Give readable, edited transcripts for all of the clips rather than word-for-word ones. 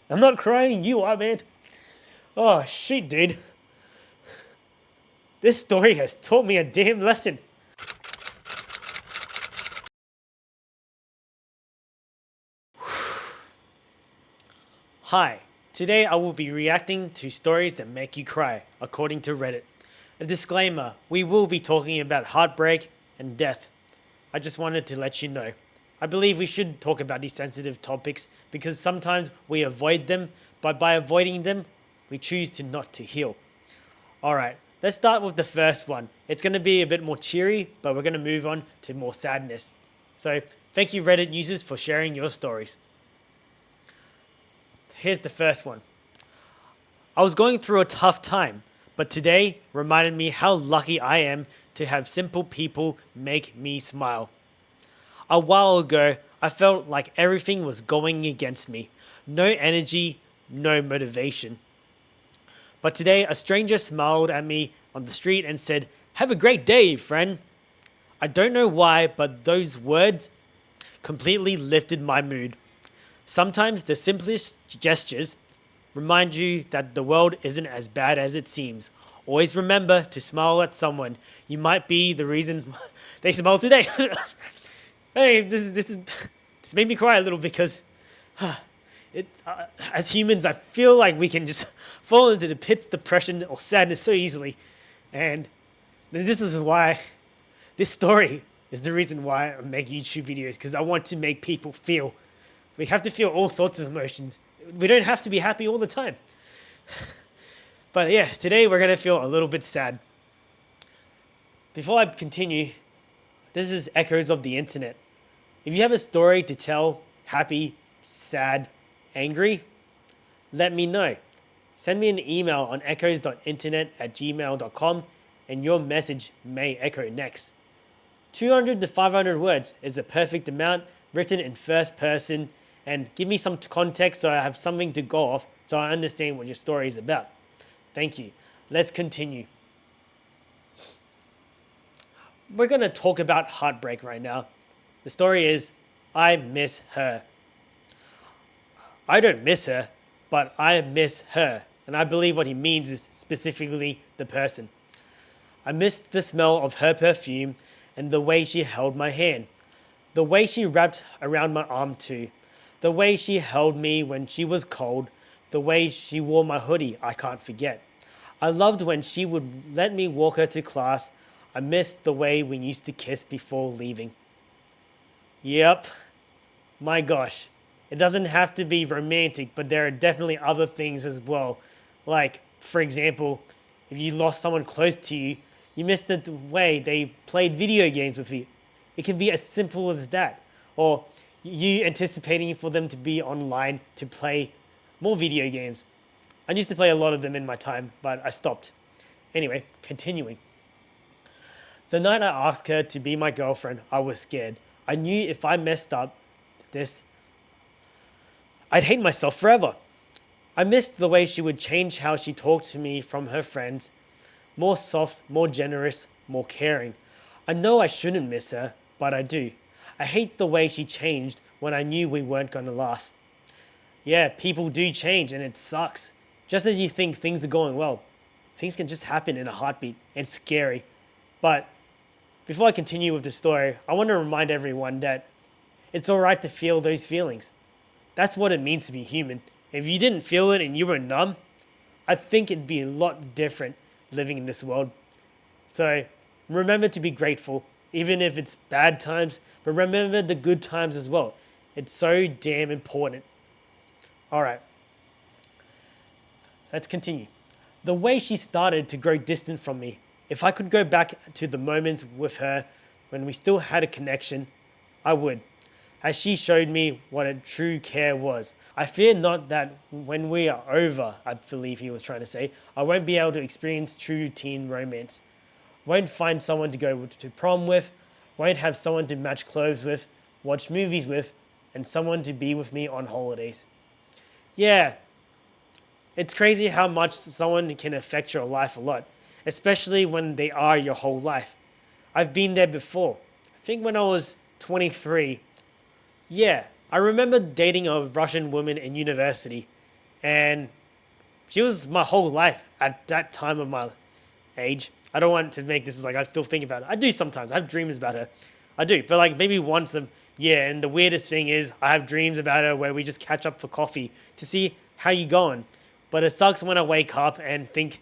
I'm not crying, you are, man. Oh, shit, dude. This story has taught me a damn lesson. Hi, today I will be reacting to stories that make you cry, according to Reddit. A disclaimer, we will be talking about heartbreak and death. I just wanted to let you know. I believe we should talk about these sensitive topics because sometimes we avoid them, but by avoiding them, we choose to not to heal. Alright, let's start with the first one. It's going to be a bit more cheery, but we're going to move on to more sadness. So, thank you Reddit users for sharing your stories. Here's the first one. I was going through a tough time, but today reminded me how lucky I am to have simple people make me smile. A while ago, I felt like everything was going against me. No energy, no motivation. But today, a stranger smiled at me on the street and said, "Have a great day, friend." I don't know why, but those words completely lifted my mood. Sometimes the simplest gestures remind you that the world isn't as bad as it seems. Always remember to smile at someone. You might be the reason they smile today. Hey, this made me cry a little because as humans, I feel like we can just fall into the pits, depression, or sadness so easily, and this is why this story is the reason why I make YouTube videos, because I want to make people feel. We have to feel all sorts of emotions. We don't have to be happy all the time. But yeah, today we're gonna feel a little bit sad. Before I continue, this is echoes of the internet. If you have a story to tell, happy, sad, angry, let me know. Send me an email on echoes.internet@gmail.com and your message may echo next. 200 to 500 words is a perfect amount, written in first person, and give me some context so I have something to go off so I understand what your story is about. Thank you. Let's continue. We're going to talk about heartbreak right now. The story is, I miss her. I don't miss her, but I miss her. And I believe what he means is specifically the person. I missed the smell of her perfume and the way she held my hand. The way she wrapped around my arm too. The way she held me when she was cold. The way she wore my hoodie, I can't forget. I loved when she would let me walk her to class. I missed the way we used to kiss before leaving. Yep. My gosh. It doesn't have to be romantic, but there are definitely other things as well. Like, for example, if you lost someone close to you, you missed the way they played video games with you. It can be as simple as that. Or you anticipating for them to be online to play more video games. I used to play a lot of them in my time, but I stopped. Anyway, continuing. The night I asked her to be my girlfriend, I was scared. I knew if I messed up this, I'd hate myself forever. I missed the way she would change how she talked to me from her friends. More soft, more generous, more caring. I know I shouldn't miss her, but I do. I hate the way she changed when I knew we weren't going to last. Yeah, people do change and it sucks. Just as you think things are going well, things can just happen in a heartbeat. It's scary. But before I continue with the story, I want to remind everyone that it's alright to feel those feelings. That's what it means to be human. If you didn't feel it and you were numb, I think it'd be a lot different living in this world. So remember to be grateful, even if it's bad times, but remember the good times as well. It's so damn important. Alright, let's continue. The way she started to grow distant from me. If I could go back to the moments with her when we still had a connection, I would. As she showed me what a true care was. I fear not that when we are over, I believe he was trying to say, I won't be able to experience true teen romance. Won't find someone to go to prom with, won't have someone to match clothes with, watch movies with, and someone to be with me on holidays. Yeah, it's crazy how much someone can affect your life a lot, especially when they are your whole life. I've been there before. I think when I was 23, yeah, I remember dating a Russian woman in university. And she was my whole life at that time of my age. I don't want to make this like I still think about it. I do sometimes. I have dreams about her. I do, but like maybe once a year. And the weirdest thing is I have dreams about her where we just catch up for coffee to see how you going. But it sucks when I wake up and think,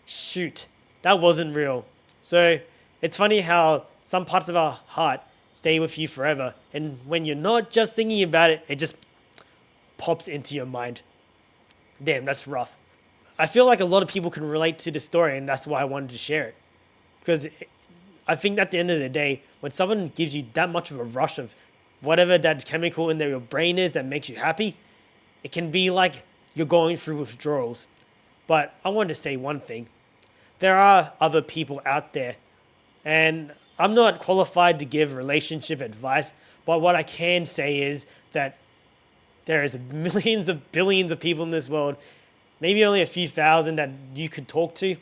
shoot, that wasn't real. So it's funny how some parts of our heart stay with you forever. And when you're not just thinking about it, it just pops into your mind. Damn, that's rough. I feel like a lot of people can relate to the story, and that's why I wanted to share it. Because I think at the end of the day, when someone gives you that much of a rush of whatever that chemical in your brain is that makes you happy, it can be like you're going through withdrawals. But I wanted to say one thing. There are other people out there, and I'm not qualified to give relationship advice, but what I can say is that there is millions of billions of people in this world, maybe only a few thousand that you could talk to,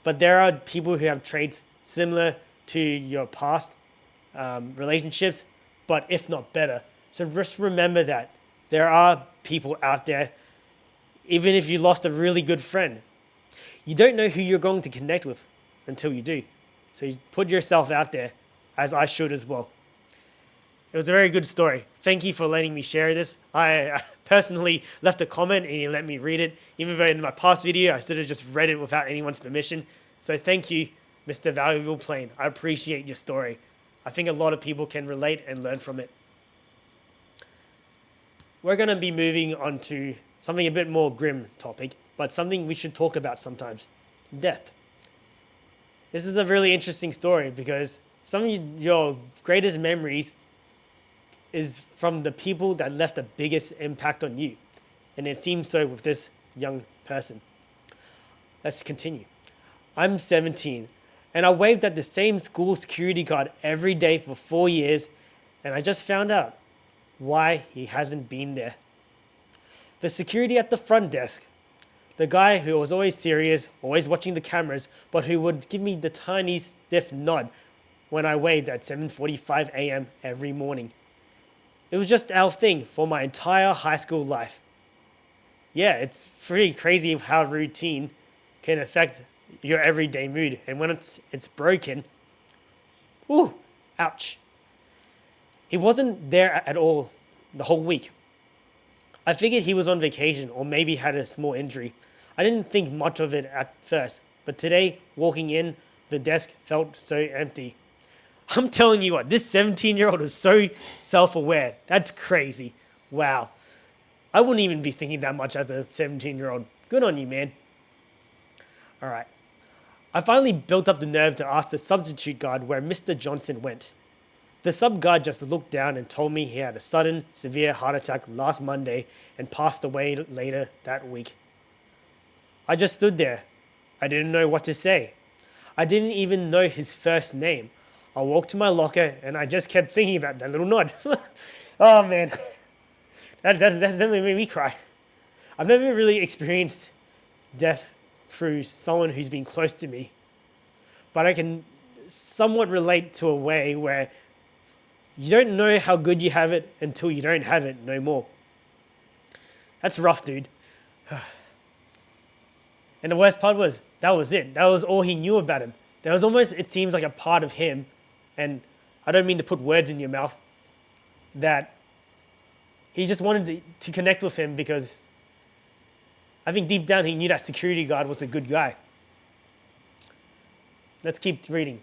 but there are people who have traits similar to your past relationships, but if not better. So just remember that there are people out there, even if you lost a really good friend, you don't know who you're going to connect with until you do. So you put yourself out there, as I should as well. It was a very good story. Thank you for letting me share this. I personally left a comment and you let me read it, even though in my past video I should have just read it without anyone's permission. So thank you, Mr. Valuable Plane. I appreciate your story. I think a lot of people can relate and learn from it. We're going to be moving on to something a bit more grim topic, but something we should talk about sometimes. Death. This is a really interesting story because some of your greatest memories is from the people that left the biggest impact on you. And it seems so with this young person. Let's continue. I'm 17 and I waved at the same school security guard every day for 4 years, and I just found out why he hasn't been there. The security at the front desk, the guy who was always serious, always watching the cameras, but who would give me the tiny stiff nod when I waved at 7:45 a.m. every morning. It was just our thing for my entire high school life. Yeah, it's pretty crazy how routine can affect your everyday mood. And when it's broken, ooh, ouch. He wasn't there at all the whole week. I figured he was on vacation or maybe had a small injury. I didn't think much of it at first, but today, walking in, the desk felt so empty. I'm telling you what, this 17-year-old is so self-aware. That's crazy. Wow. I wouldn't even be thinking that much as a 17-year-old. Good on you, man. All right. I finally built up the nerve to ask the substitute guard where Mr. Johnson went. The sub guard just looked down and told me he had a sudden, severe heart attack last Monday and passed away later that week. I just stood there. I didn't know what to say. I didn't even know his first name. I walked to my locker and I just kept thinking about that little nod. Oh man, that definitely made me cry. I've never really experienced death through someone who's been close to me, but I can somewhat relate to a way where you don't know how good you have it until you don't have it no more. That's rough, dude. And the worst part was, that was it. That was all he knew about him. There was almost, it seems like a part of him, and I don't mean to put words in your mouth, that he just wanted to connect with him because I think deep down he knew that security guard was a good guy. Let's keep reading.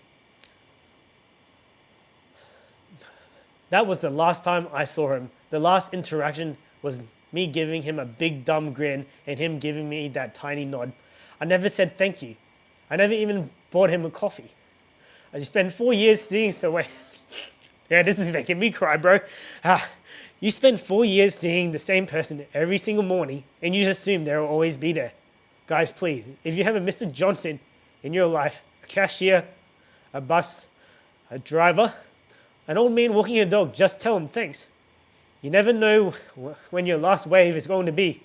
That was the last time I saw him. The last interaction was me giving him a big dumb grin and him giving me that tiny nod. I never said thank you. I never even bought him a coffee. I just spent 4 years seeing the way. Yeah, this is making me cry, bro. You spend 4 years seeing the same person every single morning and you just assume they'll always be there. Guys, please, if you have a Mr. Johnson in your life, a cashier, a bus, a driver, an old man walking a dog, just tell him thanks. You never know when your last wave is going to be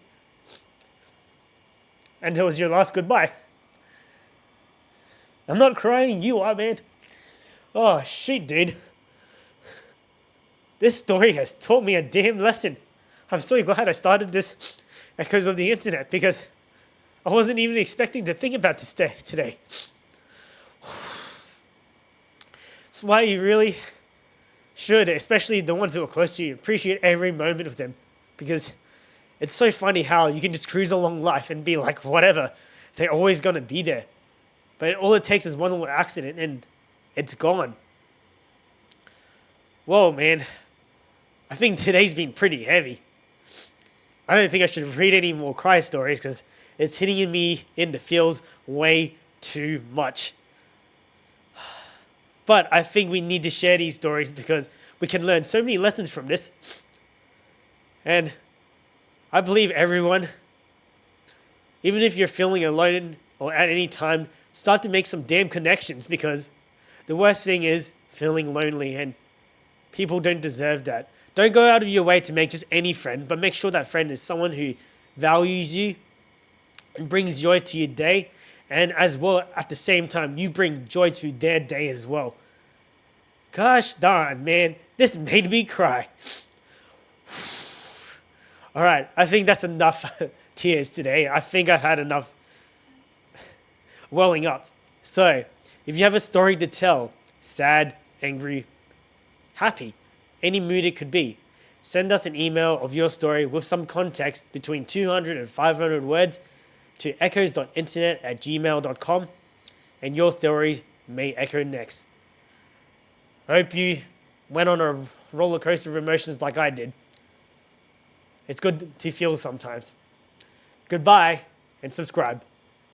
until it's your last goodbye. I'm not crying, you are, man. Oh, shit, dude. This story has taught me a damn lesson. I'm so glad I started this Echoes of the Internet because I wasn't even expecting to think about this day today. That's why you really should, especially the ones who are close to you, appreciate every moment of them, because it's so funny how you can just cruise along life and be like, whatever, they're always going to be there. But all it takes is one little accident and it's gone. Whoa, man. I think today's been pretty heavy. I don't think I should read any more cry stories because it's hitting me in the feels way too much. But I think we need to share these stories because we can learn so many lessons from this. And I believe everyone, even if you're feeling alone or at any time, start to make some damn connections, because the worst thing is feeling lonely, and people don't deserve that. Don't go out of your way to make just any friend, but make sure that friend is someone who values you and brings joy to your day, and as well at the same time you bring joy to their day as well. Gosh darn, man, this made me cry. Alright, I think that's enough tears today. I think I've had enough welling up. So, if you have a story to tell, sad, angry, happy, any mood it could be, send us an email of your story with some context between 200 and 500 words to echoes.internet@gmail.com, and your story may echo next. I hope you went on a roller coaster of emotions like I did. It's good to feel sometimes. Goodbye and subscribe.